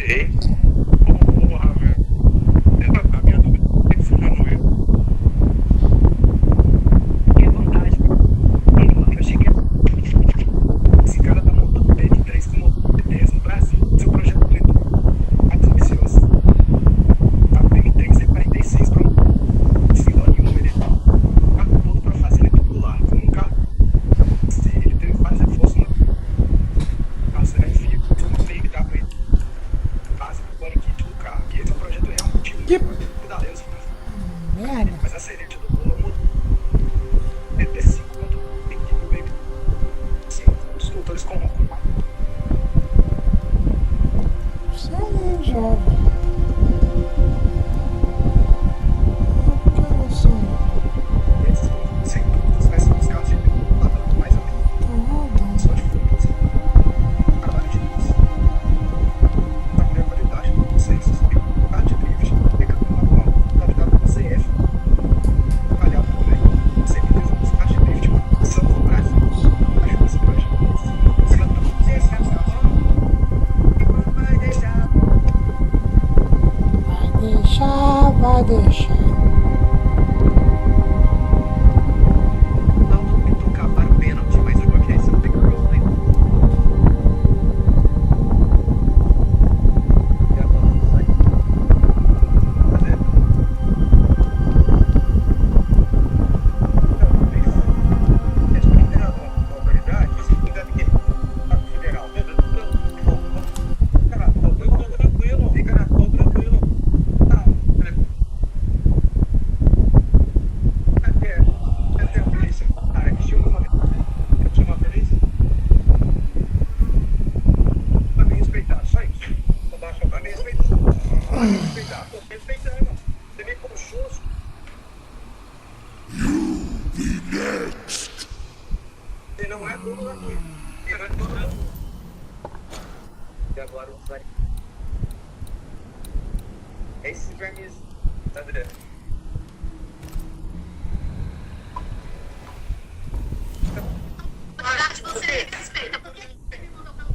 Ei, porra, velho. A minha dúvida é que você já não é. Que vantagem. Eu achei que esse cara tá montando P3 com motor P10 no Brasil. Seu projeto é ambicioso. A PM3 é 46 para um sinônimo. Ele tá todo para fazer ele tubular. Com um carro. Ele teve vários reforços na casa, né? Enfim, uma PM dá pra ele. Base do body kit do carro. E esse é um projeto realmente cuidadoso. Merda. Mas a cereja do bolo mudou. É T5 quanto tem que ver. Sim, os motores com Isso aí, jovem. Porque assim, esses, sem dúvidas, vai ser os carros de mais ou menos. tá rodando. Só de fotos. Trabalho de luz. Pra ver a qualidade do processo. Carro de drift. Pegando manual. Captado com CF. Avaliado também. Certeza dos carros de drift. São do Brasil. Ajuda esse projeto. Vai deixar. Não vou tocar para o pênalti, mas eu coloquei esse pick roll aí. E a bola sai. Cadê? Essa primeira autoridade, se cuida de quem? Federal. Cara, tô tranquilo. Fica na tô tranquilo. Tá. Cadê a polícia? Cara, que chama uma polícia? Pra me respeitar, só isso. Pra me respeitar. Pra me respeitar. Tô respeitando. Você me puxou. Você não é dono aqui. Você não é dono aqui. E agora o vai. É esse verniz, André. Você respeita, porque ele me mandou pra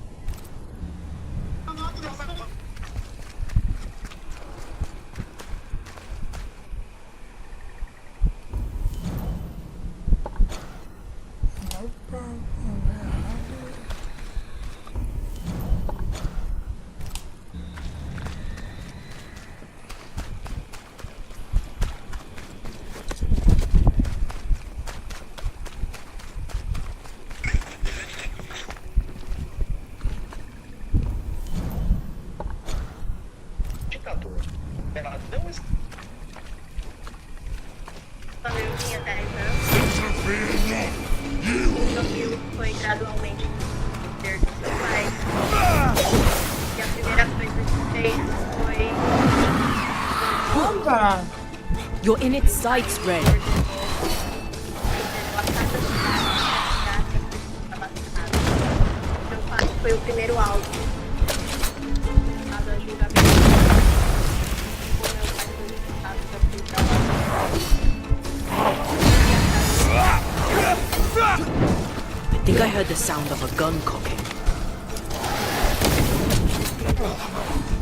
Ditador. Ela não está. quando eu tinha 10 anos. Meu filho foi gradualmente ter do seu pai. E a primeira coisa que fez foi Anda. You're in its sights, Ray. Meu pai foi o primeiro alvo. Mas a julgamento. Quando meu pai foi julgado, eu fui pra I think I heard the sound of a gun cocking.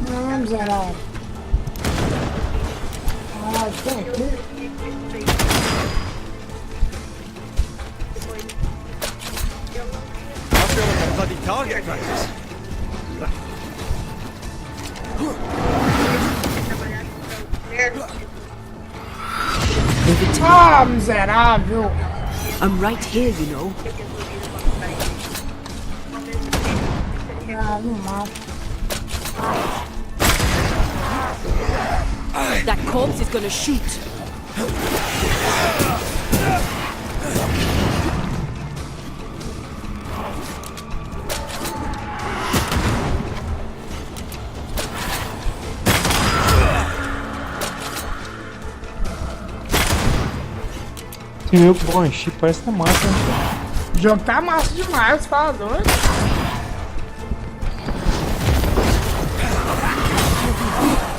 Não, miserável. Ah, tem aqui. I feel like a bloody target practice. Move it to Ah, miserável. I'm right here, you know. Ah, não mata. That corpse is gonna shoot. Meu Banshee parece que tá massa, né? O jogo tá massa demais, fala doido.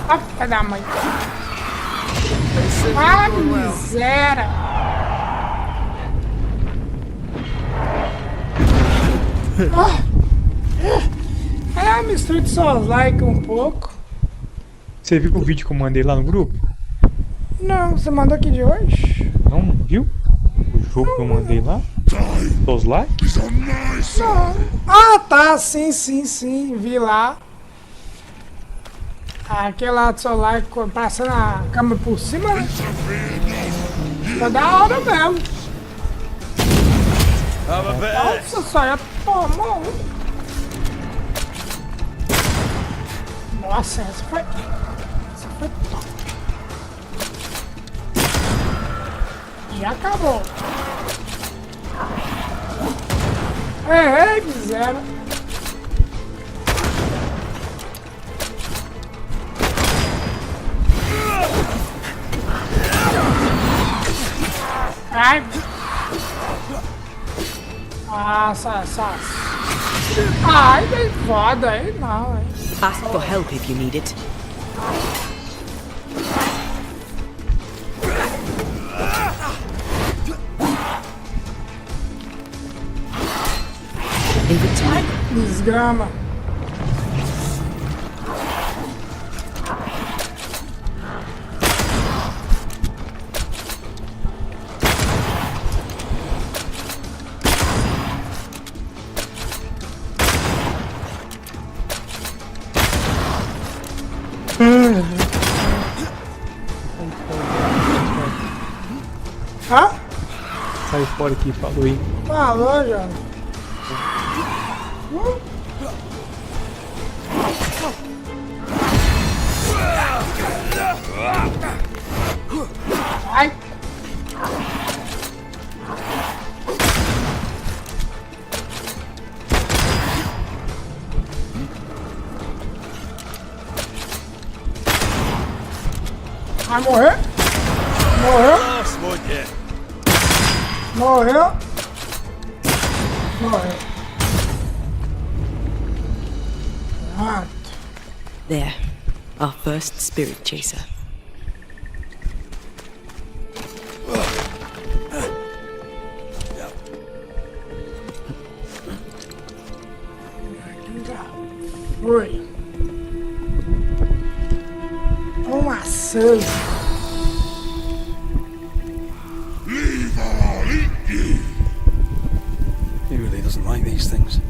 Ah, filha da mãe. Ah, miséria. Ah. Ah, mistura de seus likes um pouco. Você viu o vídeo que eu mandei lá no grupo? Não, você mandou aqui de hoje? Não viu? O jogo que eu mandei lá? Seus likes? Não. Ah, tá, sim, vi lá. Aquele lá do seu like passando a câmera por cima, né? Tá da hora mesmo. Have a bit. Nossa, só ia tomar um. Nossa, essa foi top. E acabou. Ei, miséria. Ai. Nossa. Ai, bem foda aí, não, hein? Ask for help if you need it. Leave it to me. Desgrama. Hã? Sai fora aqui, falou aí. Falou, já. Ai. Vai morrer? Morreu? Last one yet. Morreu? Pronto. There. Our first spirit chaser. Foi. Uma sede. He really doesn't like these things.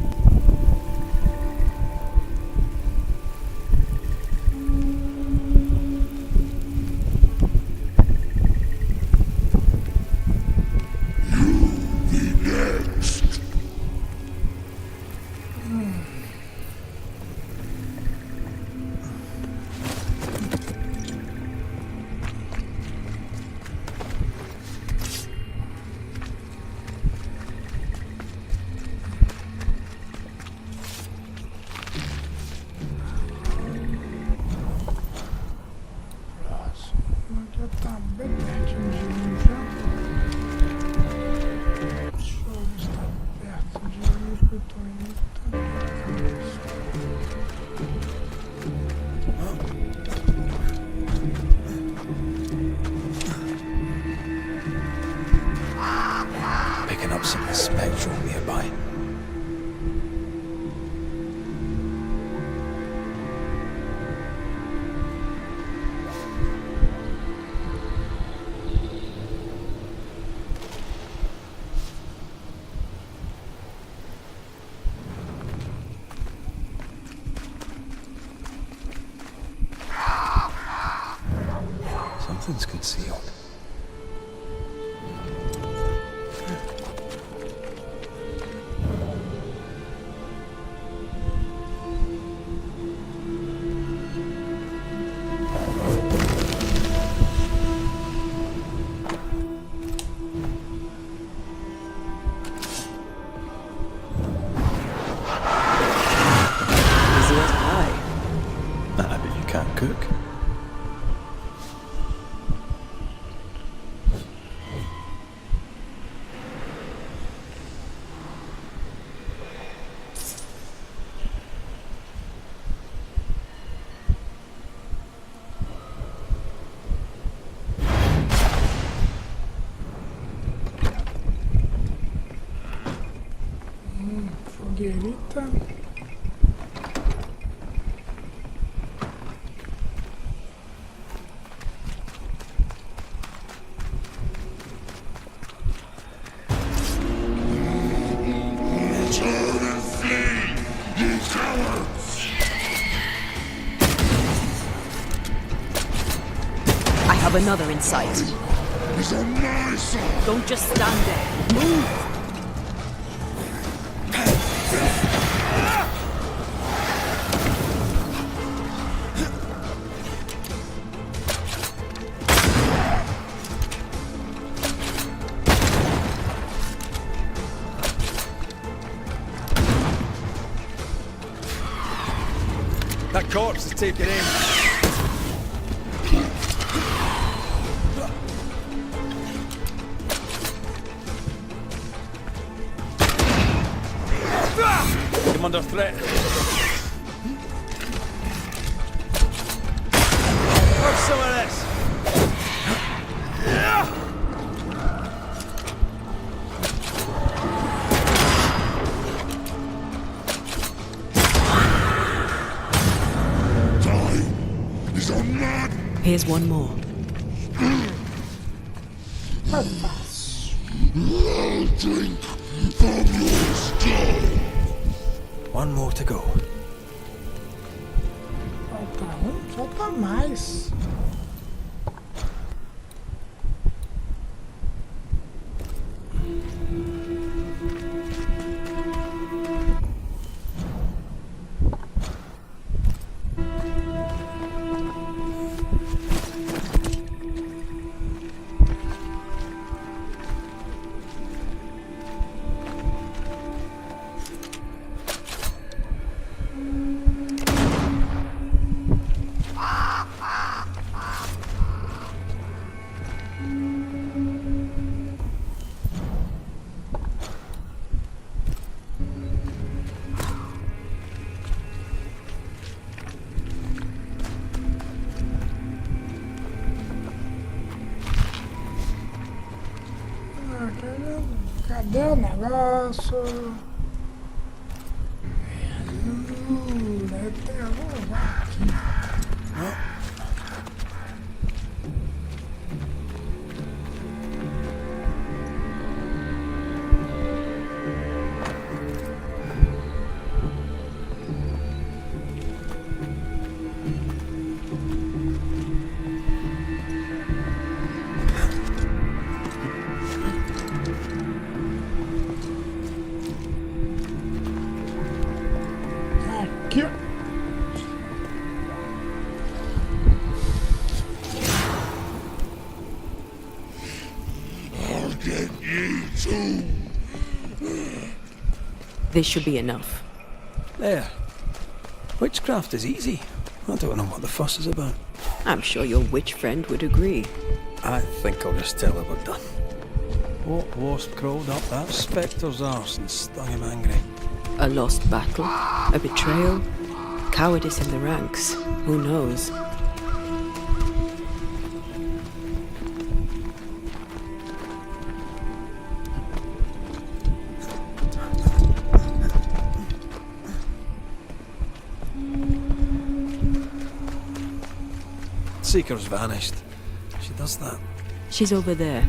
Já tá bem pertinho de mim já. Deixa eu ver se tá perto de mim, que eu tô indo. Picking up something spectral nearby. Something's concealed. Easy as pie. I bet you can't cook. Fogueirita. have another in sight. He's on my side. Don't just stand there. Move! That corpse is taking aim. I'm under threat. Have some of this. He's on my... Here's one more. I'll drink from your skull. One more to go. Falta mais. Cadê o negócio? Deve ter algum lugar aqui. Aqui, ó. I'll get you too. This should be enough. There. Witchcraft is easy. I don't know what the fuss is about. I'm sure your witch friend would agree. I think I'll just tell her we're done. What wasp crawled up that spectre's arse and stung him angry? A lost battle? A betrayal? Cowardice in the ranks? Who knows? Seeker's vanished. She does that. She's over there.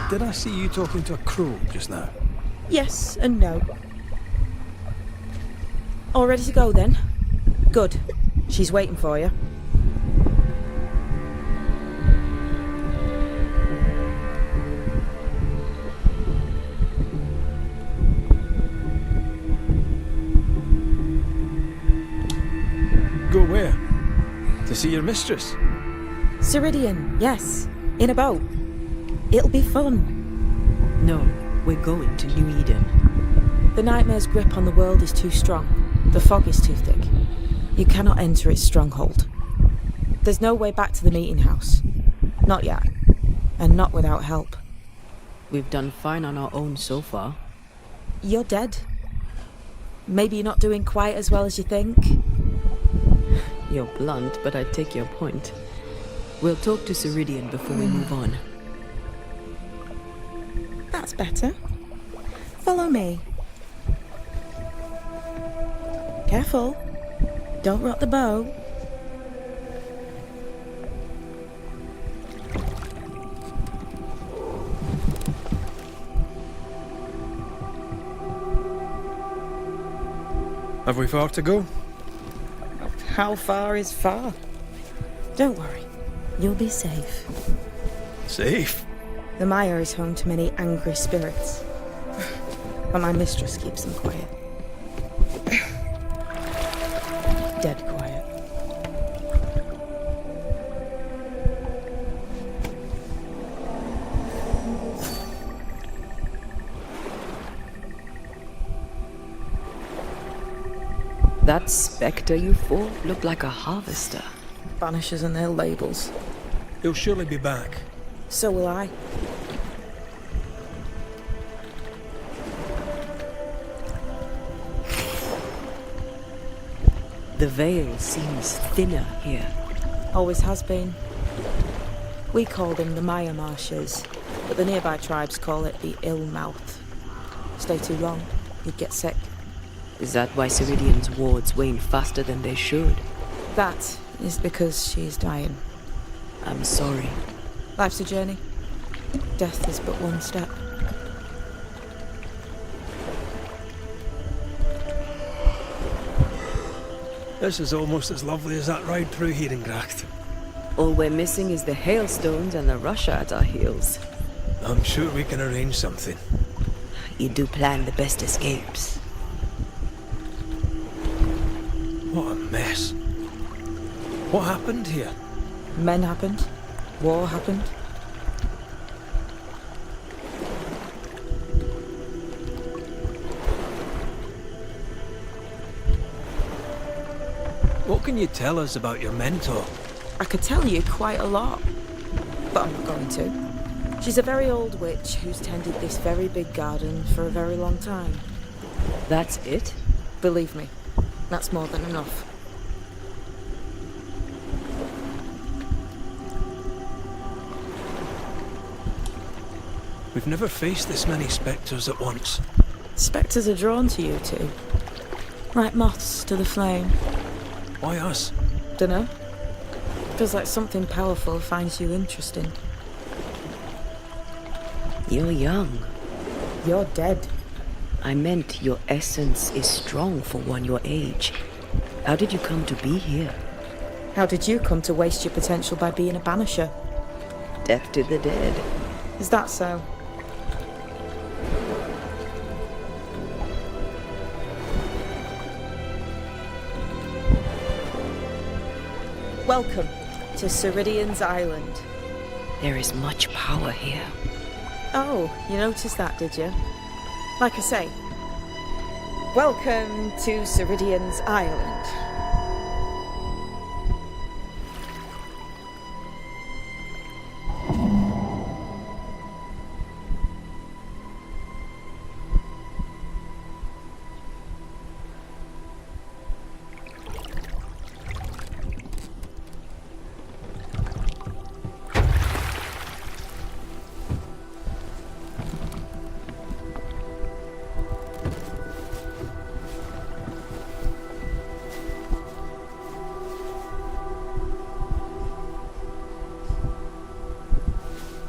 Did I see you talking to a crow just now? Yes and no. All ready to go then? Good. She's waiting for you. Go where? To see your mistress? Ceridian, yes. In a boat. It'll be fun. No, we're going to New Eden. The nightmare's grip on the world is too strong. The fog is too thick. You cannot enter its stronghold. There's no way back to the meeting house. Not yet. And not without help. We've done fine on our own so far. You're dead. Maybe you're not doing quite as well as you think. You're blunt, but I take your point. We'll talk to Ceridian before we move on. That's better. Follow me. Careful. Don't rock the boat. Have we far to go? How far is far? Don't worry, you'll be safe. Safe? The mire is home to many angry spirits, but my mistress keeps them quiet. Dead quiet. That spectre you fought looked like a harvester. Banishers and their labels. He'll surely be back. So will I. The veil seems thinner here. Always has been. We call them the Maya Marshes, but the nearby tribes call it the Ill Mouth. Stay too long, you'd get sick. Is that why Ceridian's wards wane faster than they should? That is because she's dying. I'm sorry. Life's a journey. Death is but one step. This is almost as lovely as that ride through Herengracht. All we're missing is the hailstones and the Russia at our heels. I'm sure we can arrange something. You do plan the best escapes. What a mess. What happened here? Men happened. War happened. What can you tell us about your mentor? I could tell you quite a lot, but I'm not going to. She's a very old witch who's tended this very big garden for a very long time. That's it? Believe me, that's more than enough. We've never faced this many spectres at once. Spectres are drawn to you two, like moths to the flame. Why us? Dunno. Feels like something powerful finds you interesting. You're young. You're dead. I meant your essence is strong for one your age. How did you come to be here? How did you come to waste your potential by being a banisher? Death to the dead. Is that so? Welcome to Ceridian's Island. There is much power here. Oh, you noticed that, did you? Like I say, welcome to Ceridian's Island.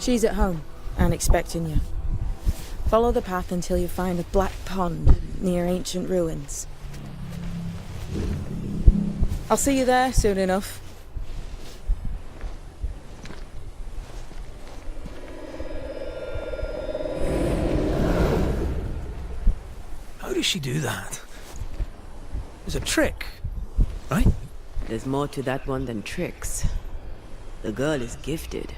She's at home and expecting you. Follow the path until you find a black pond near ancient ruins. I'll see you there soon enough. How does she do that? It's a trick, right? There's more to that one than tricks. The girl is gifted.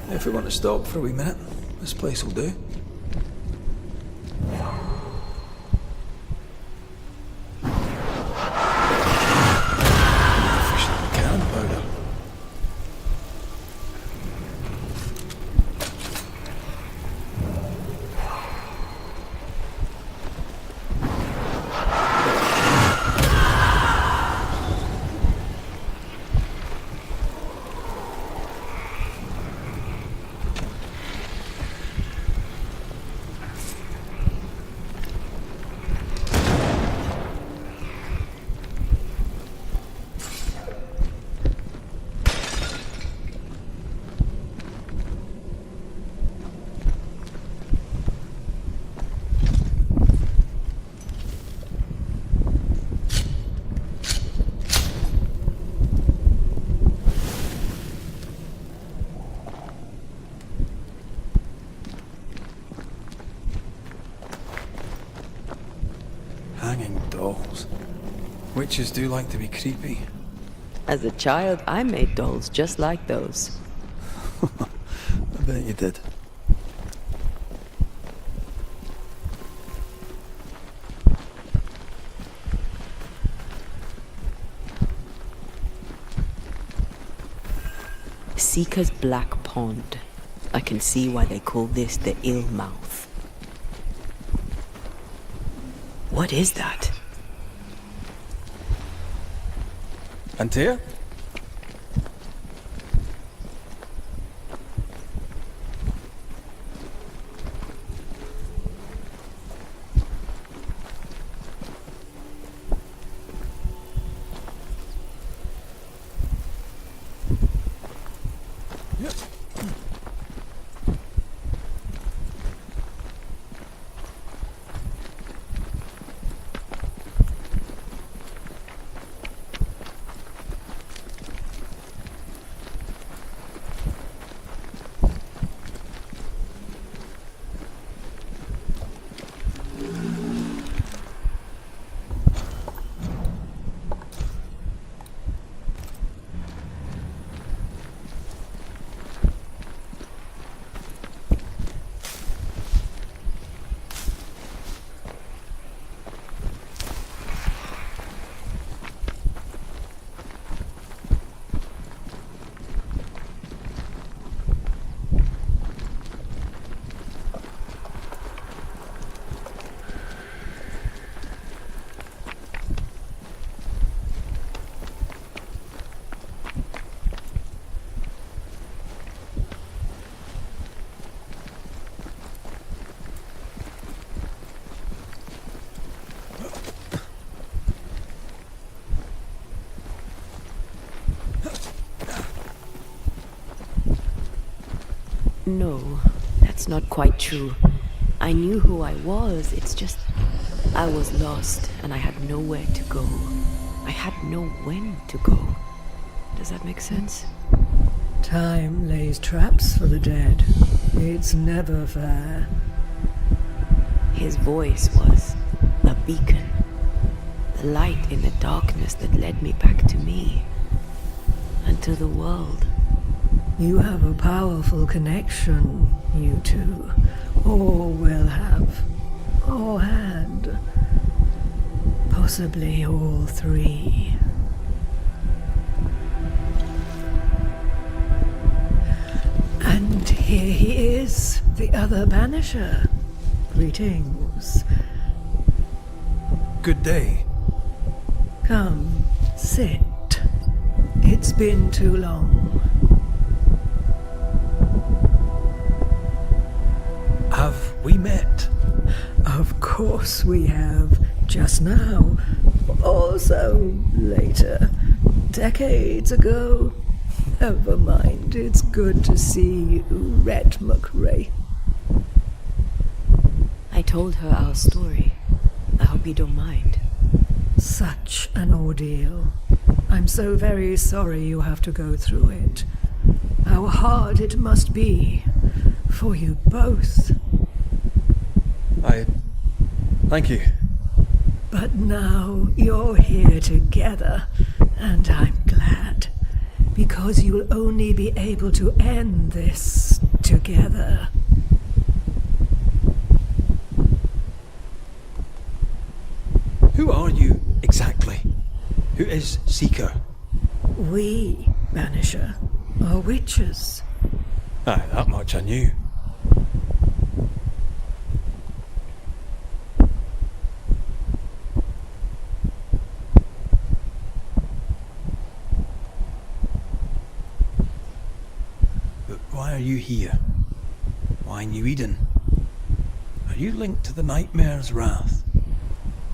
If we want to stop for a wee minute, this place will do. Efficient cannon powder. Hanging dolls. Witches do like to be creepy. As a child, I made dolls just like those. I bet you did. Seeker's Black Pond. I can see why they call this the ill mouth. What is that? Antea? No, that's not quite true. I knew who I was, it's just... I was lost, and I had nowhere to go. I had no when to go. Does that make sense? Time lays traps for the dead. It's never fair. His voice was a beacon. The light in the darkness that led me back to me. And to the world. You have a powerful connection, you two. Or will have. Or had. Possibly all three. And here he is, the other Banisher. Greetings. Good day. Come, sit. It's been too long. Have we met? Of course we have. Just now. Also later. Decades ago. Never mind. It's good to see you, Red McRae. I told her our story. I hope you don't mind. Such an ordeal. I'm so very sorry you have to go through it. How hard it must be. For you both. Thank you. But now you're here together, and I'm glad. Because you'll only be able to end this together. Who are you, exactly? Who is Seeker? We, Banisher, are witches. Aye, that much I knew. But why are you here? Why New Eden? Are you linked to the Nightmare's wrath?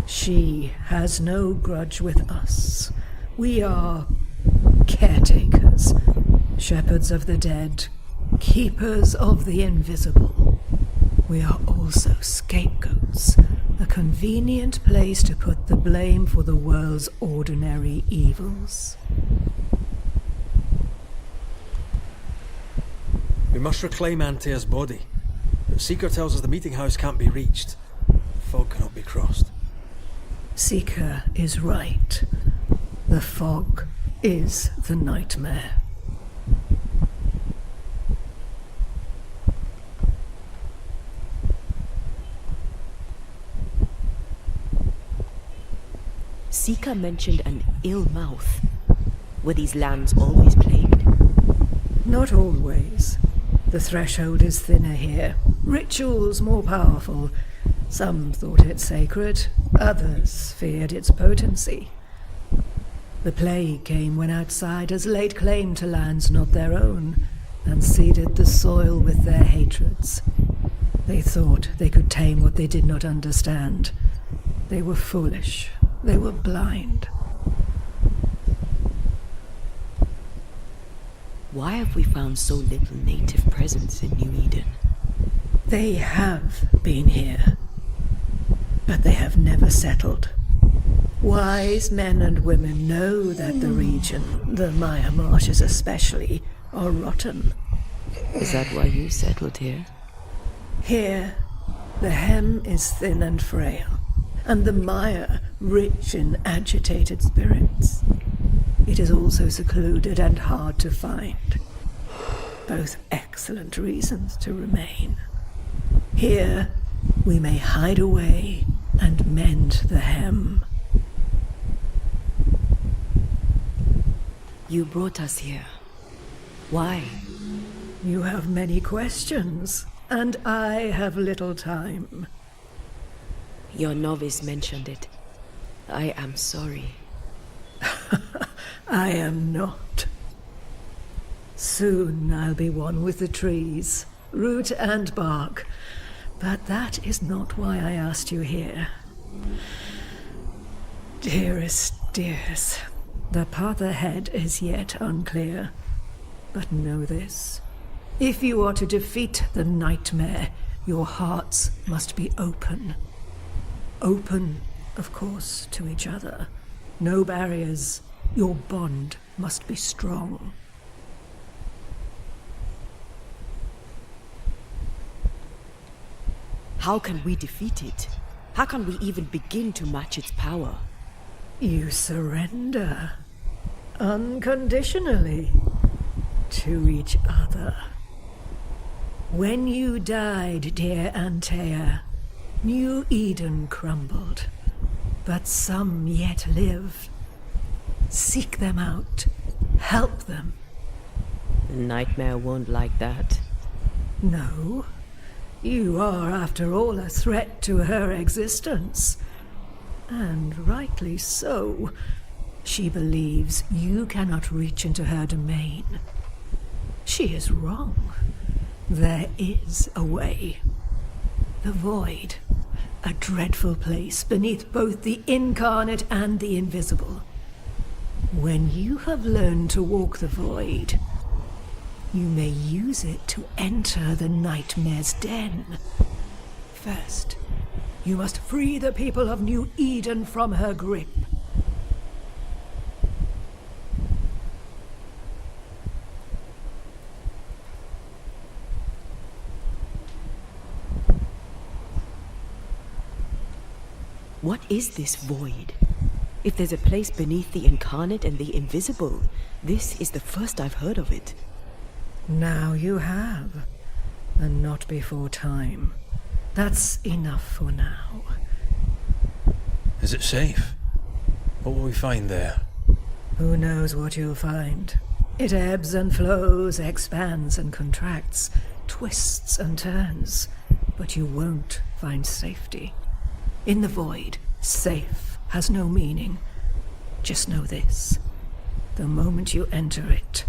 She has no grudge with us. We are caretakers, shepherds of the dead, keepers of the invisible. We are also scapegoats, a convenient place to put the blame for the world's ordinary evils. We must reclaim Antea's body, but Seeker tells us the meeting house can't be reached. The fog cannot be crossed. Seeker is right. The fog is the nightmare. Seeker mentioned an ill mouth. Were these lands always plagued? Not always. The threshold is thinner here. Rituals more powerful. Some thought it sacred, others feared its potency. The plague came when outsiders laid claim to lands not their own, and seeded the soil with their hatreds. They thought they could tame what they did not understand. They were foolish. They were blind. Why have we found so little native presence in New Eden? They have been here, but they have never settled. Wise men and women know that the region, the Maya marshes especially, are rotten. Is that why you settled here? Here, the hem is thin and frail, and the mire rich in agitated spirits. It is also secluded and hard to find. Both excellent reasons to remain. Here, we may hide away and mend the hem. You brought us here. Why? You have many questions, and I have little time. Your novice mentioned it. I am sorry. I am not. Soon I'll be one with the trees, root and bark. But that is not why I asked you here. Dearest dears, the path ahead is yet unclear. But know this. If you are to defeat the nightmare, your hearts must be open. Open, of course, to each other. No barriers. Your bond must be strong. How can we defeat it? How can we even begin to match its power? You surrender. Unconditionally. To each other. When you died, dear Antea, New Eden crumbled. But some yet live. Seek them out. Help them. The nightmare won't like that. No. You are, after all, a threat to her existence. And rightly so. She believes you cannot reach into her domain. She is wrong. There is a way. The void. A dreadful place beneath both the incarnate and the invisible. When you have learned to walk the void, you may use it to enter the nightmare's den. First, you must free the people of New Eden from her grip. What is this void? If there's a place beneath the incarnate and the invisible, this is the first I've heard of it. Now you have, and not before time. That's enough for now. Is it safe? What will we find there? Who knows what you'll find? It ebbs and flows, expands and contracts, twists and turns, but you won't find safety. In the void, safe has no meaning. Just know this. The moment you enter it,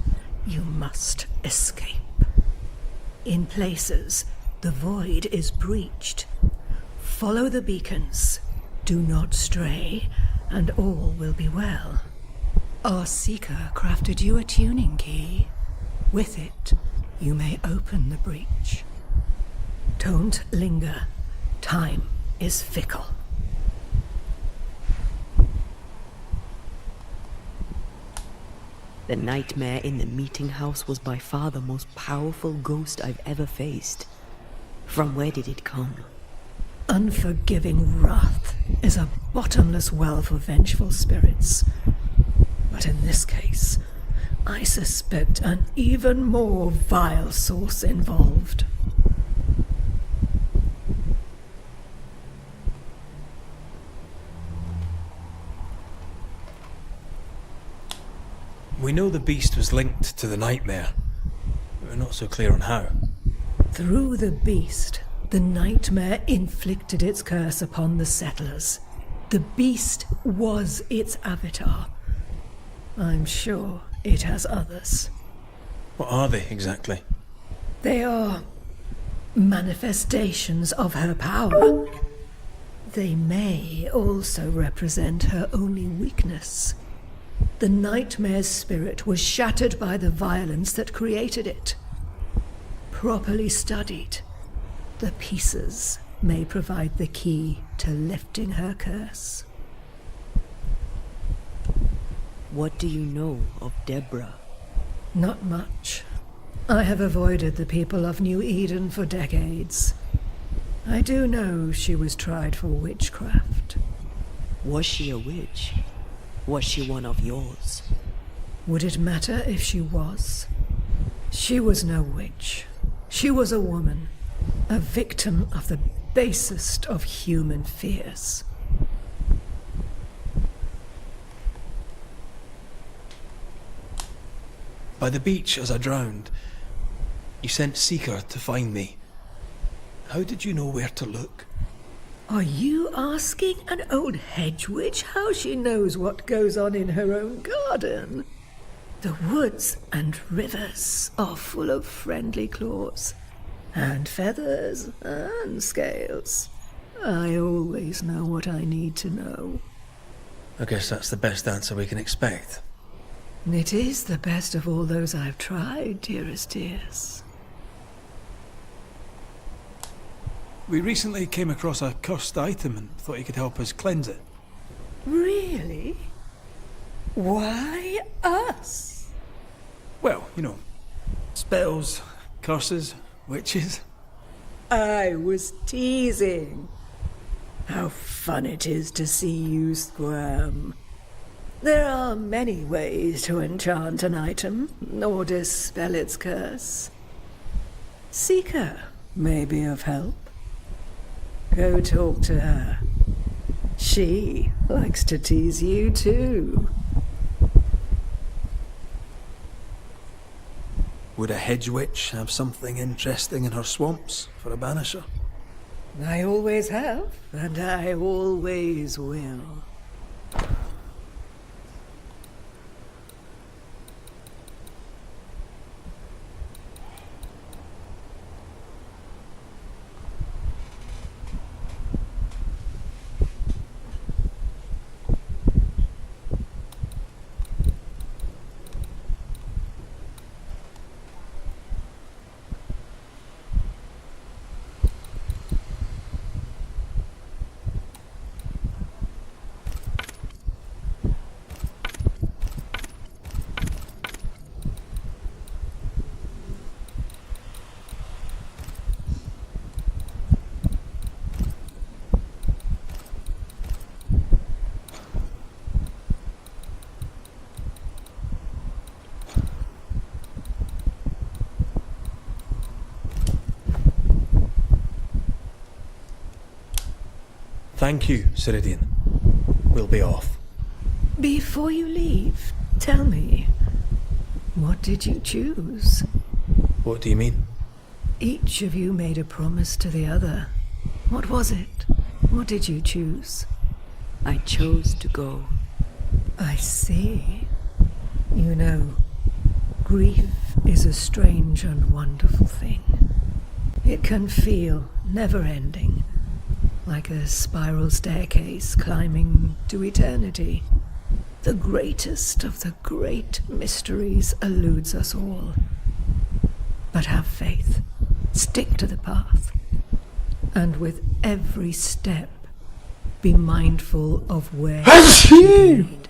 you must escape. In places, the void is breached. Follow the beacons. Do not stray, and all will be well. Our seeker crafted you a tuning key. With it, you may open the breach. Don't linger. Time is fickle. The nightmare in the meeting house was by far the most powerful ghost I've ever faced. From where did it come? unforgiving wrath is a bottomless well for vengeful spirits. But in this case, I suspect an even more vile source involved. We know the beast was linked to the nightmare. We're not so clear on how. Through the beast, the nightmare inflicted its curse upon the settlers. The beast was its avatar. I'm sure it has others. What are they exactly? They are manifestations of her power. They may also represent her only weakness. The nightmare's spirit was shattered by the violence that created it. Properly studied, the pieces may provide the key to lifting her curse. What do you know of Deborah? Not much. I have avoided the people of New Eden for decades. I do know she was tried for witchcraft. Was she a witch? Was she one of yours? Would it matter if she was? She was no witch. She was a woman, a victim of the basest of human fears. By the beach as I drowned, you sent Seeker to find me. How did you know where to look? Are you asking an old hedge witch how she knows what goes on in her own garden? The woods and rivers are full of friendly claws, and feathers and scales. I always know what I need to know. I guess that's the best answer we can expect. It is the best of all those I've tried, dearest dears. We recently came across a cursed item and thought you could help us cleanse it. Really? Why us? Well, you know, spells, curses, witches. I was teasing. How fun it is to see you squirm. There are many ways to enchant an item, or dispel its curse. Seeker may be of help. Go talk to her. She likes to tease you too. Would a hedge witch have something interesting in her swamps for a banisher? I always have, and I always will. Thank you, Ceridian. We'll be off. Before you leave, tell me, what did you choose? What do you mean? Each of you made a promise to the other. What was it? What did you choose? I chose to go. I see. You know, grief is a strange and wonderful thing. It can feel never-ending, like a spiral staircase climbing to eternity. The greatest of the great mysteries eludes us all. But have faith. Stick to the path. And with every step, be mindful of where you lead.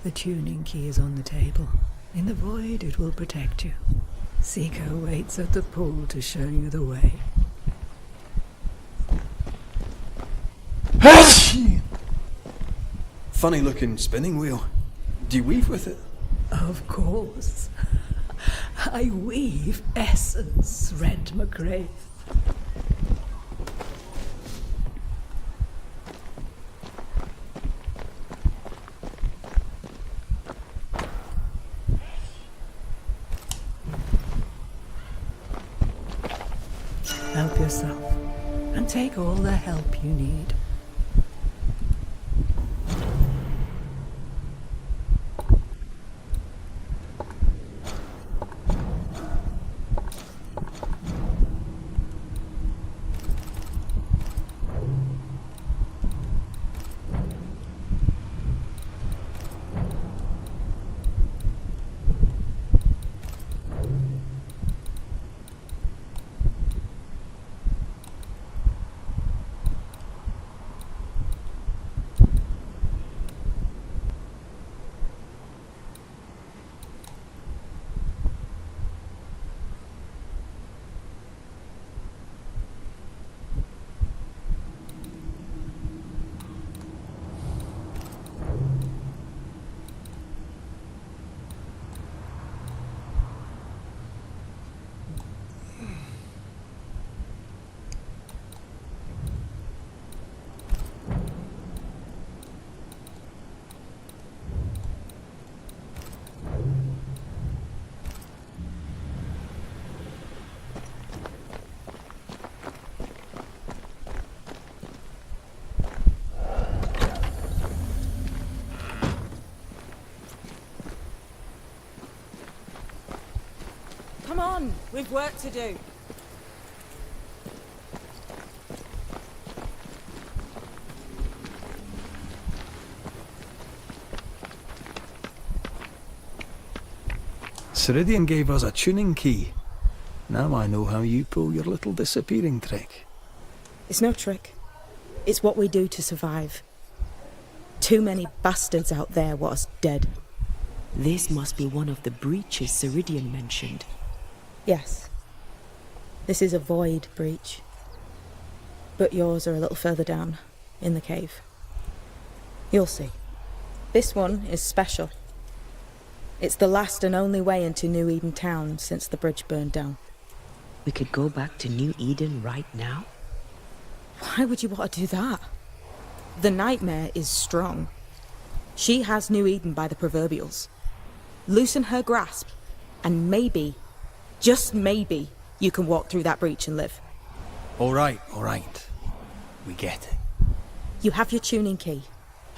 The tuning key is on the table. In the void, it will protect you. Seeker waits at the pool to show you the way. Funny looking spinning wheel. Do you weave with it? Of course. I weave essence, Red McGrath. Help yourself, and take all the help you need. Come on, we've work to do. Ceridian gave us a tuning key. Now I know how you pull your little disappearing trick. It's no trick. It's what we do to survive. Too many bastards out there want us dead. This must be one of the breaches Ceridian mentioned. Yes. This is a void breach. But yours are a little further down, in the cave. You'll see. This one is special. It's the last and only way into New Eden town since the bridge burned down. We could go back to New Eden right now? Why would you want to do that? The nightmare is strong. She has New Eden by the proverbials. Loosen her grasp, and maybe, just maybe, you can walk through that breach and live. All right. We get it. You have your tuning key.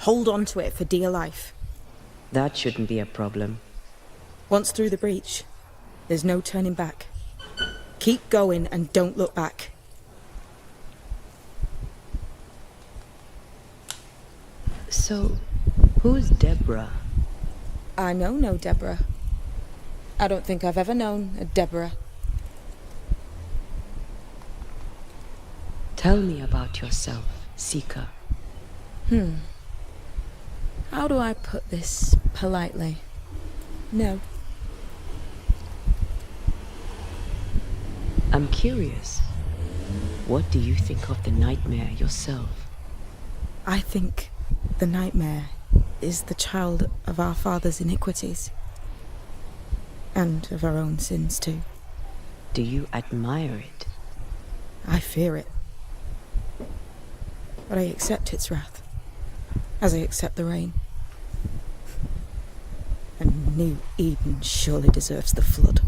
Hold on to it for dear life. That shouldn't be a problem. Once through the breach, there's no turning back. Keep going and don't look back. So, who's Deborah? I know no Deborah. I don't think I've ever known a Deborah. Tell me about yourself, Seeker. How do I put this politely? No. I'm curious. What do you think of the nightmare yourself? I think the nightmare is the child of our father's iniquities. And of our own sins too. Do you admire it? I fear it. But I accept its wrath, as I accept the rain. And New Eden surely deserves the flood.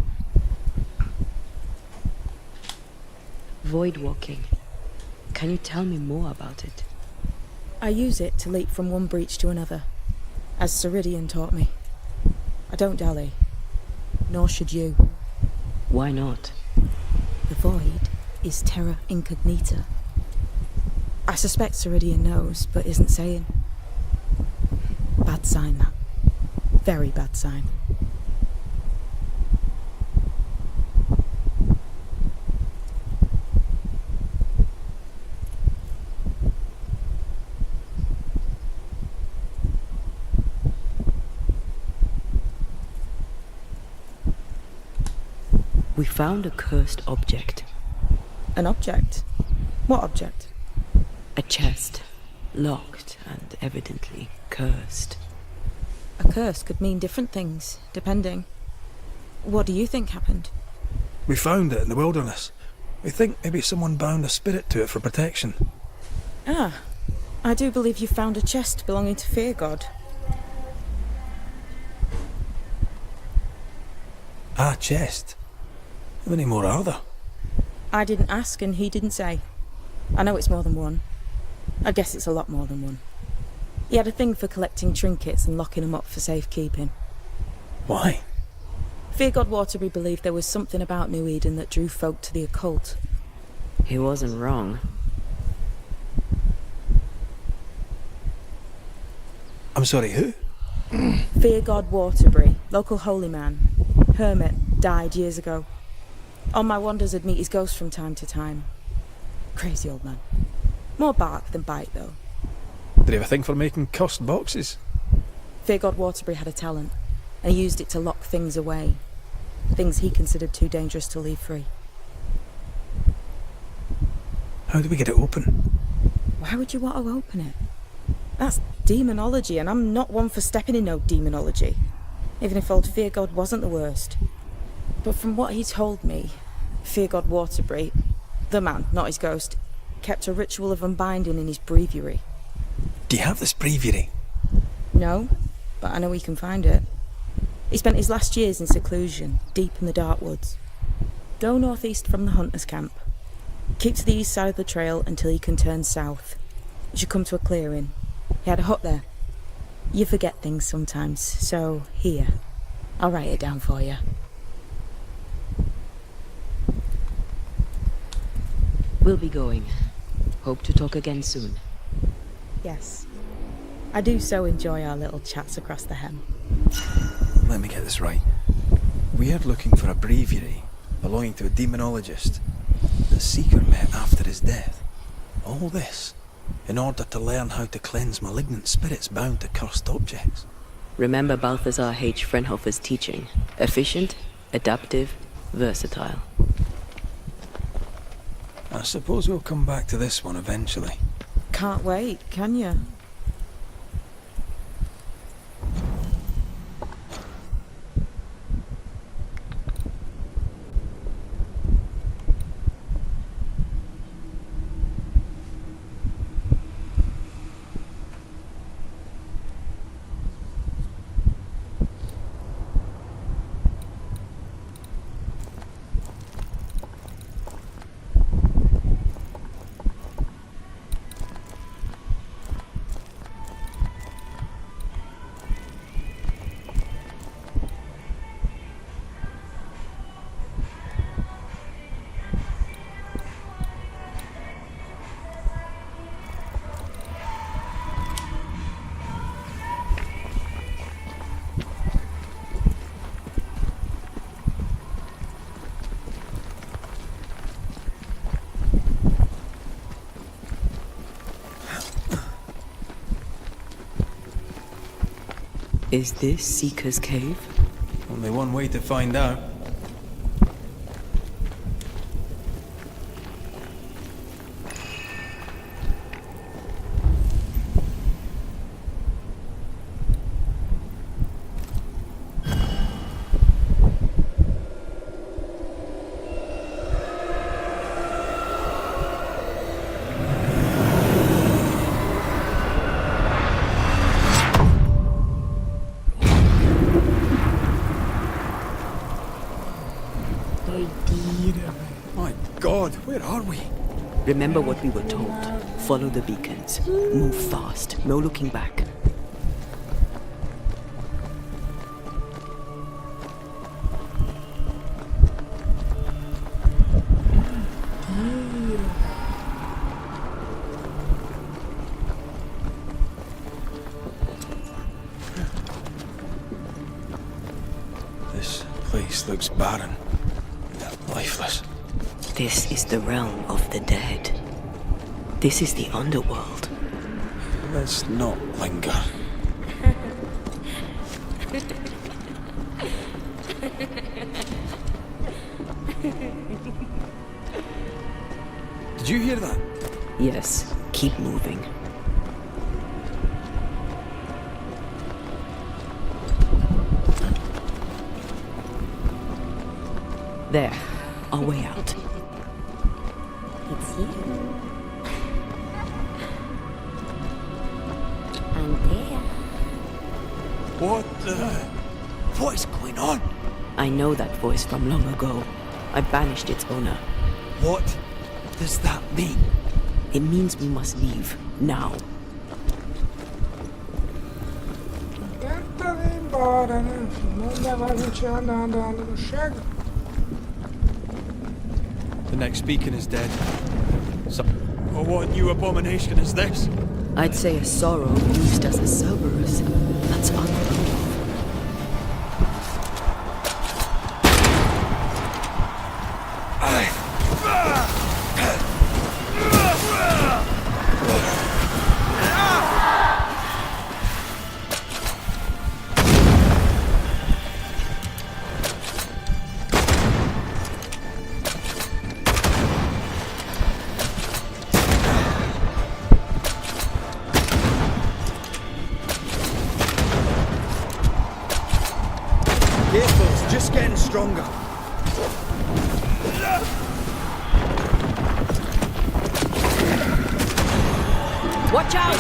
Void walking. Can you tell me more about it? I use it to leap from one breach to another, as Ceridian taught me. I don't dally, nor should you. Why not? The void is terra incognita. I suspect Ceridian knows, but isn't saying. Bad sign, that. Very bad sign. We We found a cursed object. An object? What object? A chest. Locked and evidently cursed. A curse could mean different things, depending. What do you think happened? We found it in the wilderness. We think maybe someone bound a spirit to it for protection. Ah, I do believe you found a chest belonging to Fear God. Ah, chest. How many more are there? I didn't ask and he didn't say. I know it's more than one. I guess it's a lot more than one. He had a thing for collecting trinkets and locking them up for safekeeping. Why? Fear God Waterbury believed there was something about New Eden that drew folk to the occult. He wasn't wrong. I'm sorry, who? Fear God Waterbury, local holy man. Hermit, died years ago. On my wanders I'd meet his ghost from time to time. Crazy old man. More bark than bite, though. Did he have a thing for making cursed boxes? Fear God Waterbury had a talent, and he used it to lock things away. Things he considered too dangerous to leave free. How do we get it open? Why would you want to open it? That's demonology, and I'm not one for stepping in no demonology. Even if old Fear God wasn't the worst. But from what he told me, Fear God Waterbury, the man, not his ghost, kept a ritual of unbinding in his breviary. Do you have this breviary? No, but I know he can find it. He spent his last years in seclusion, deep in the dark woods. Go northeast from the hunter's camp. Keep to the east side of the trail until you can turn south. You should come to a clearing. He had a hut there. You forget things sometimes, so here. I'll write it down for you. We'll be going. Hope to talk again soon. Yes. I do so enjoy our little chats across the hem. Let me get this right. We are looking for a breviary belonging to a demonologist that Seeker met after his death. All this in order to learn how to cleanse malignant spirits bound to cursed objects. Remember Balthazar H. Frenhofer's teaching. Efficient, adaptive, versatile. I suppose we'll come back to this one eventually. Can't wait, can you? Is this Seeker's Cave? Only one way to find out. My God, where are we? Remember what we were told. Follow the beacons. Move fast. No looking back. This place looks barren. Lifeless. This is the realm of the dead. This is the underworld. Let's not linger. Did you hear that? Yes, keep moving. There, our way out. It's you. And there. What is going on? I know that voice from long ago. I banished its owner. What does that mean? It means we must leave, now. Tenta ir embora, né? Não levar a gente andando, não chega. The next beacon is dead. So, what new abomination is this? I'd say a sorrow used as a Cerberus. That's unheard of. It's just getting stronger. Watch out!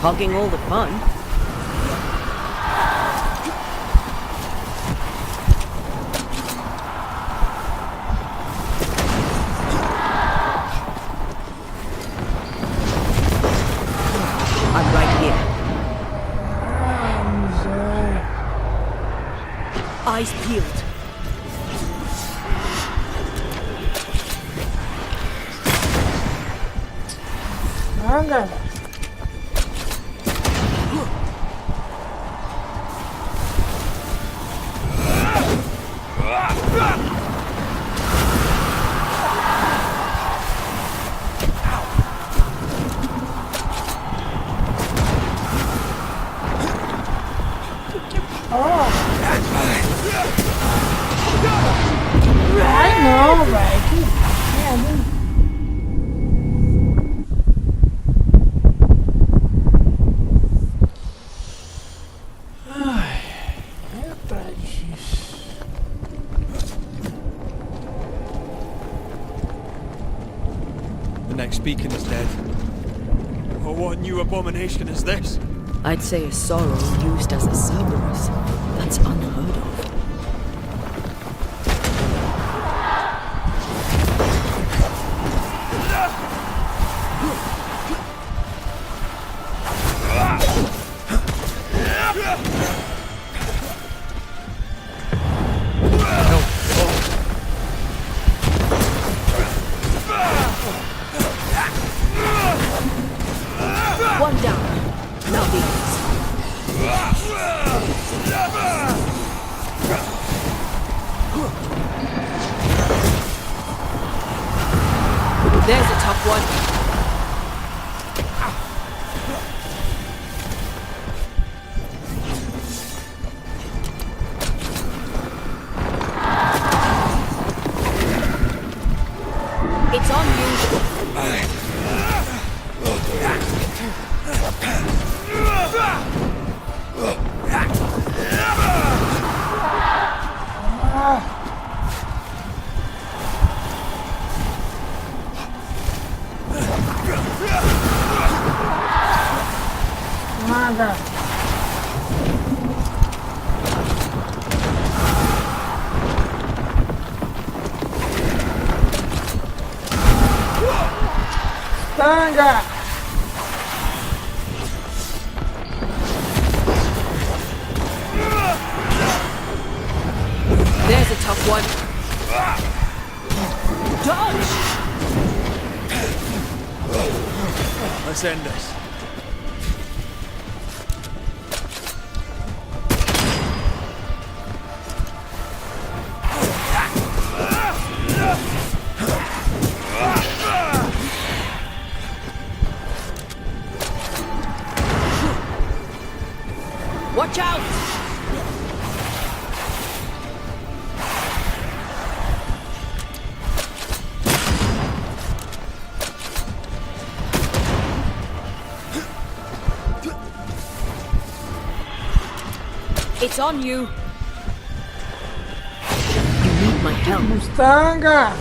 Hogging all the fun. I'm right here. Eyes peeled. Anga. Ai não, velho. Que merda, hein? Ai, eita, The next beacon is dead. What new abomination is this? I'd say a sorrow used as a Cerberus. That's unheard of. One down. Now these. There's a tough one. It's on you. Tanga. Tanga. There's a tough one. Dodge! Let's end this. Watch out! It's on you. You need my help. Mustanga.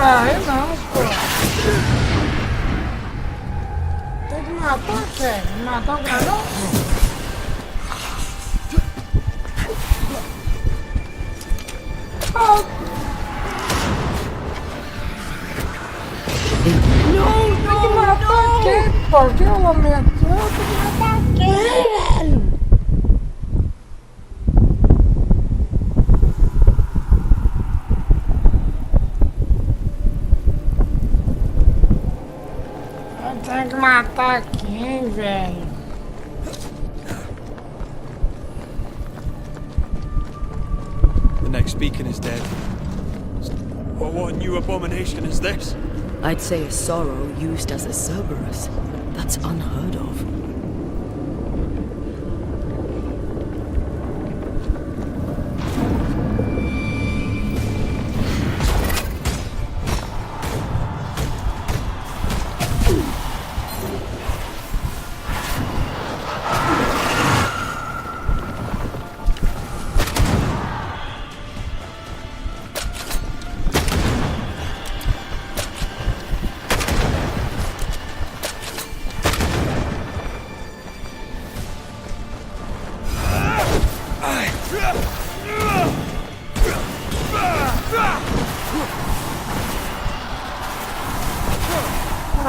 Ai, não, pô. Tem que matar, velho. Matar o garoto. Oh. Não, tem que matar quem, pô? Que eu lamento. Eu tenho que matar quem, velho? Tem que matar quem, velho? The next beacon is dead. What new abomination is this? I'd say a sorrow used as a Cerberus. That's unheard of.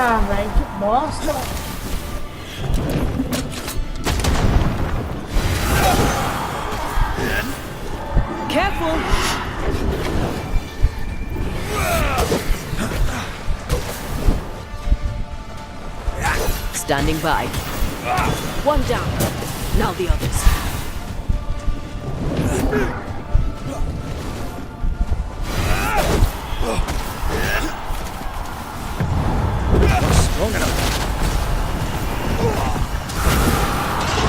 Ah, velho, que bosta. Careful! Standing by. One down. Now the others. Strong enough.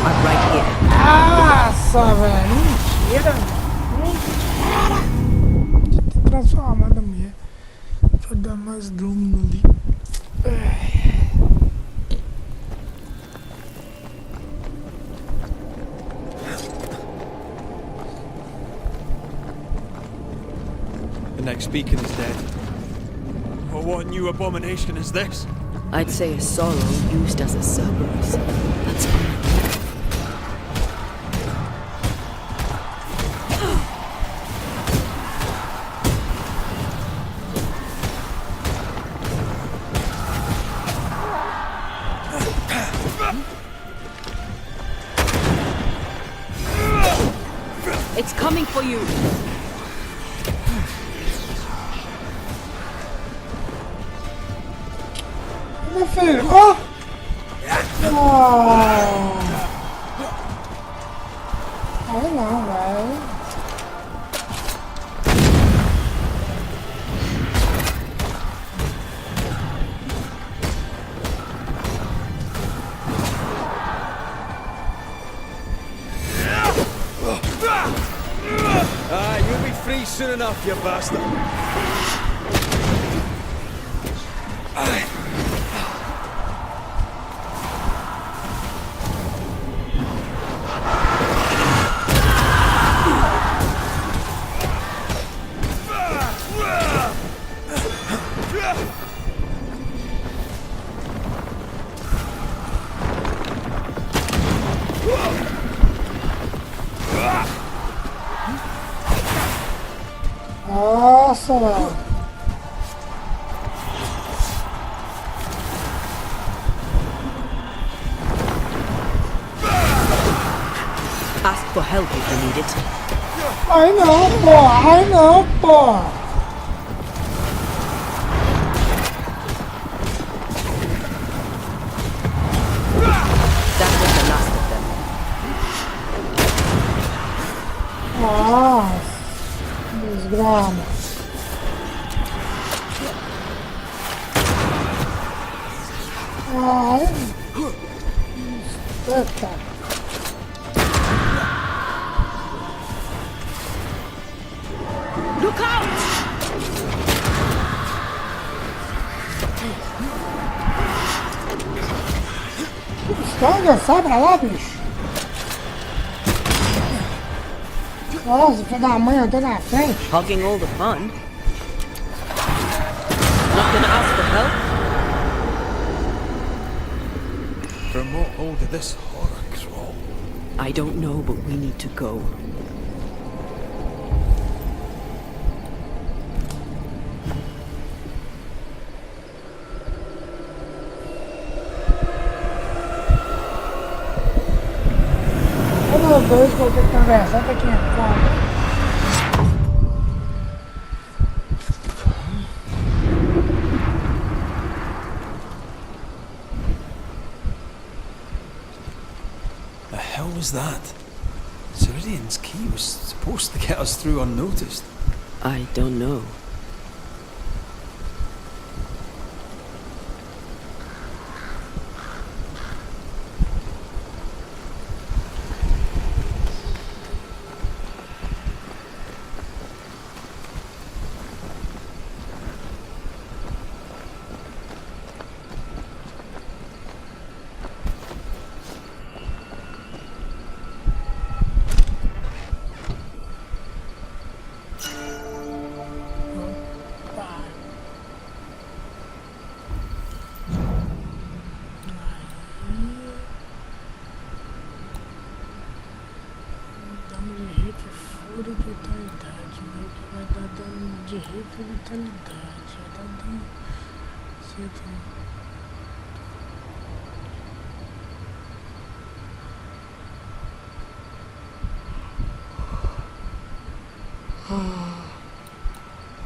I'm right here. Nossa, velho, mentira. Mentira. Deixa eu ter transformado a mulher. Pra dar mais domínio ali. The next beacon is dead. What new abomination is this? I'd say a sorrow used as a Cerberus. That's unheard of. It's coming for you. Meu filho, ó! Aí não, velho. You'll be free soon enough, you bastard. Nossa, velho. Ask for help if you need it. Ai não, pô. Ai não, pô. That was the last of them. Nossa. Desgrama. Ai. Eita. Look out! Esconda, sai pra lá, bicho. Nossa, filho da mãe, eu tô na frente. Hogging all the fun. Not gonna ask for help? From what hold of this horror crawl? I don't know, but we need to go. Os dois vão ter que conversar até que entrar. The hell was that? Ceridian's key was supposed to get us through unnoticed. I don't know. De rifle e vitalidade. Já tá dando certo.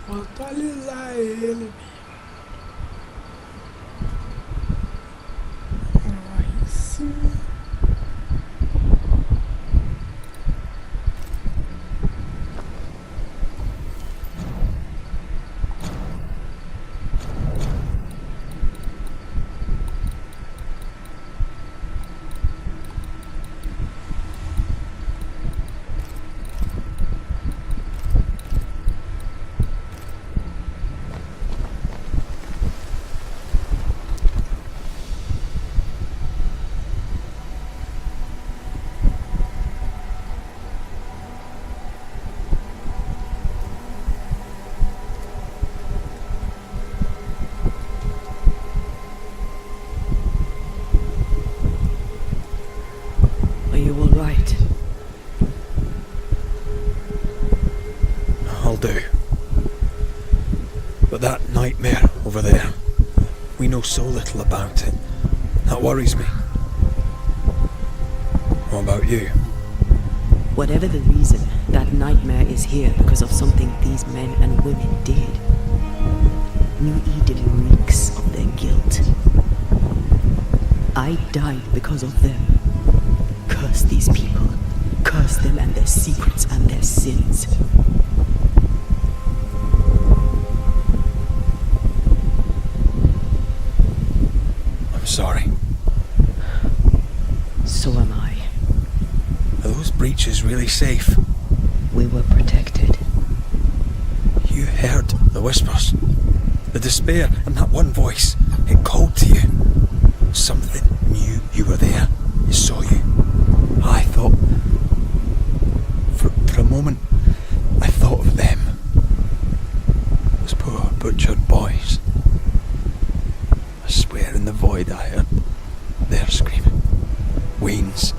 Vou atualizar ele. Aí sim. Are you all right? I'll do. But that nightmare over there, we know so little about it. That worries me. What about you? Whatever the reason, that nightmare is here because of something these men and women did. New Eden reeks of their guilt. I died because of them. Curse these people. Curse them and their secrets and their sins. I'm sorry. So am I. Are those breaches really safe? We were protected. You heard the whispers, the despair, and that one voice. It called to you. Something knew you were there. It saw you. I thought... For a moment, I thought of them. Those poor butchered boys. I swear in the void I heard their screaming. Wains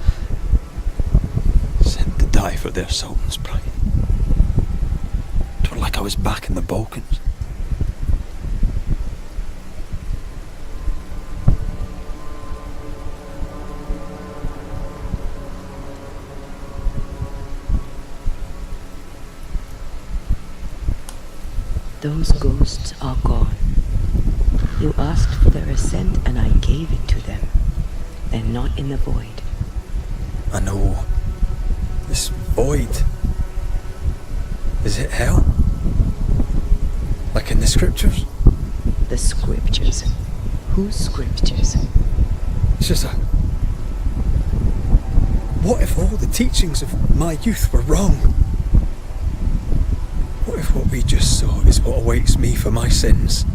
sent to die for their sultan's pride. 'Twere like like I was back in the Balkans. Those ghosts are gone. You asked for their ascent and I gave it to them. They're not in the void. I know. This void. Is it hell? Like in the scriptures? The scriptures. Whose scriptures? It's just a... What if all the teachings of my youth were wrong? What if what we just saw is what awaits me for my sins?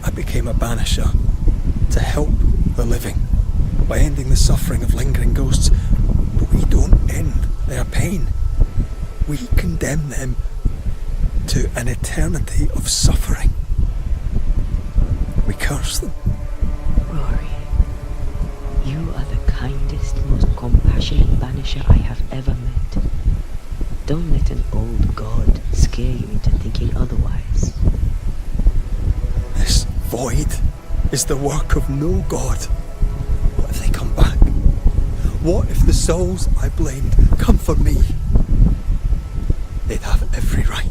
I became a banisher to help the living by ending the suffering of lingering ghosts. But we don't end their pain. We condemn them to an eternity of suffering. We curse them. Rory, you are the kindest, most compassionate banisher I have ever met. Don't let an old god scare you into thinking otherwise. This void is the work of no god. What if they come back? What if the souls I blamed come for me? They'd have every right.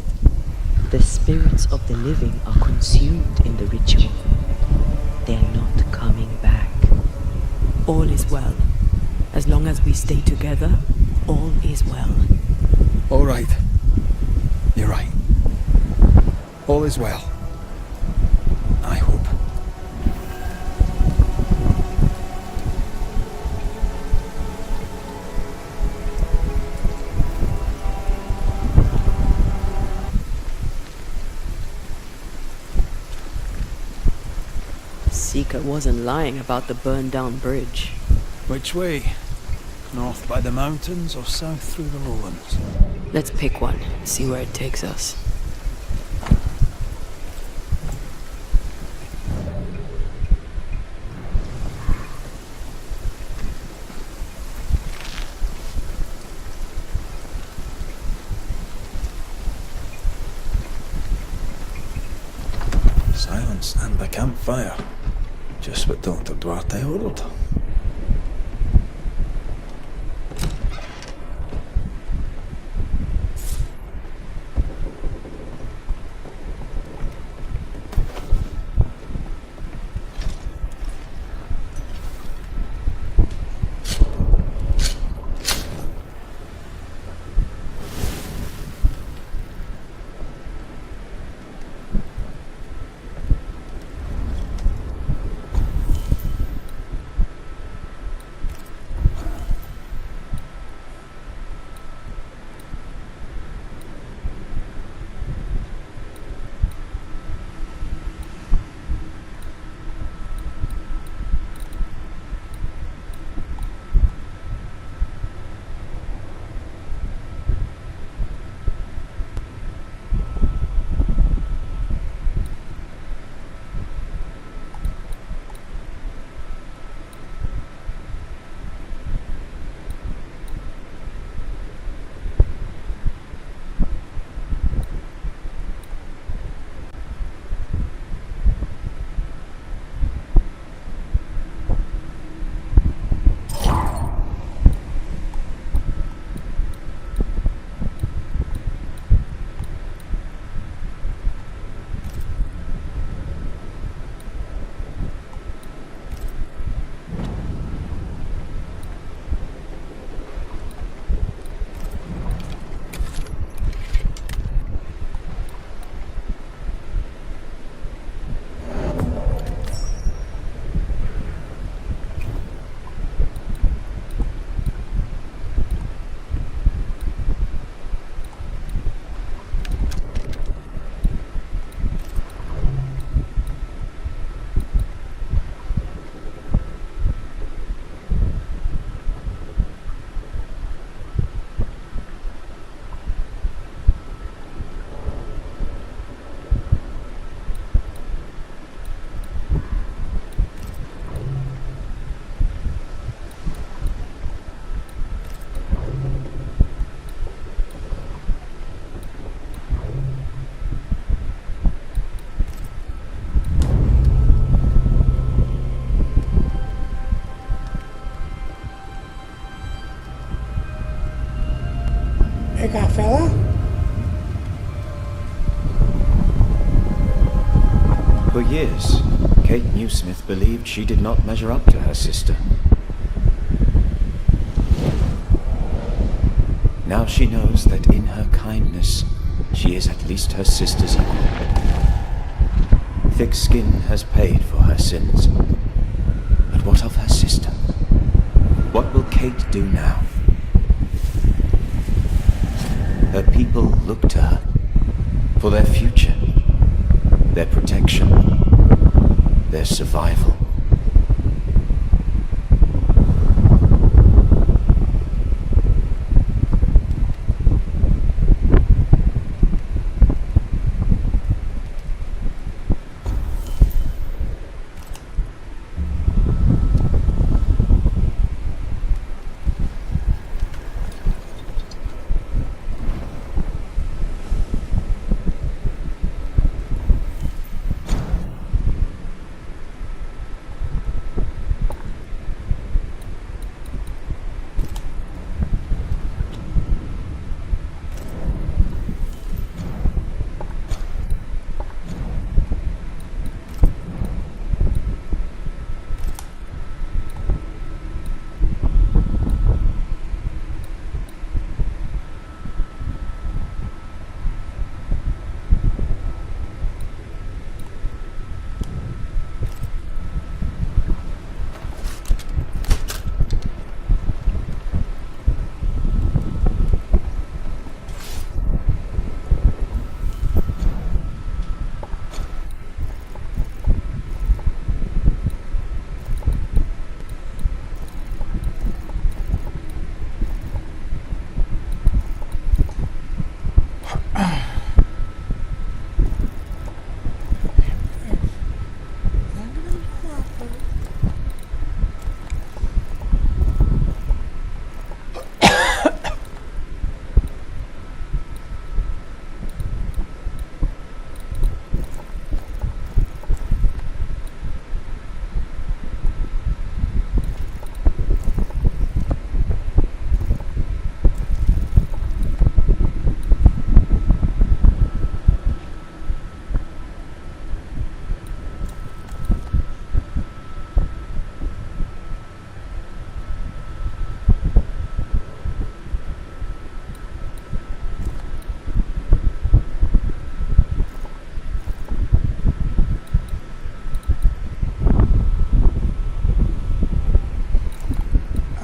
The spirits of the living are consumed in the ritual. They're not coming back. All is well. As long as we stay together, all is well. All right. You're right. All is well. I hope. Seeker wasn't lying about the burned down bridge. Which way? North by the mountains or south through the lowlands? Let's pick one, see where it takes us. Silence and the campfire. Just what Dr. Duarte ordered. É café lá? For years, Kate Newsmith believed she did not measure up to her sister. Now she knows that in her kindness, she is at least her sister's equal. Thick skin has paid for her sins. But what of her sister? What will Kate do now? Her people look to her for their future, their protection, their survival.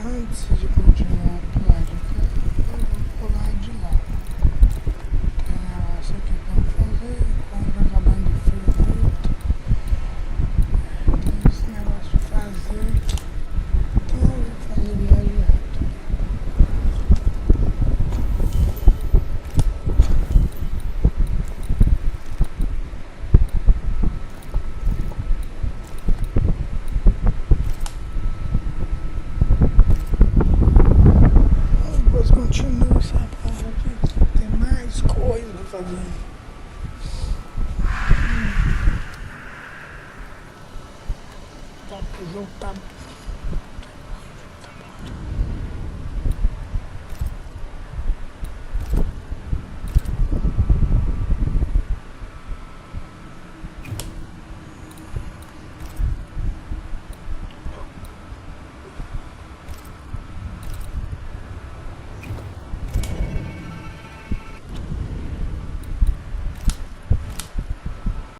Antes de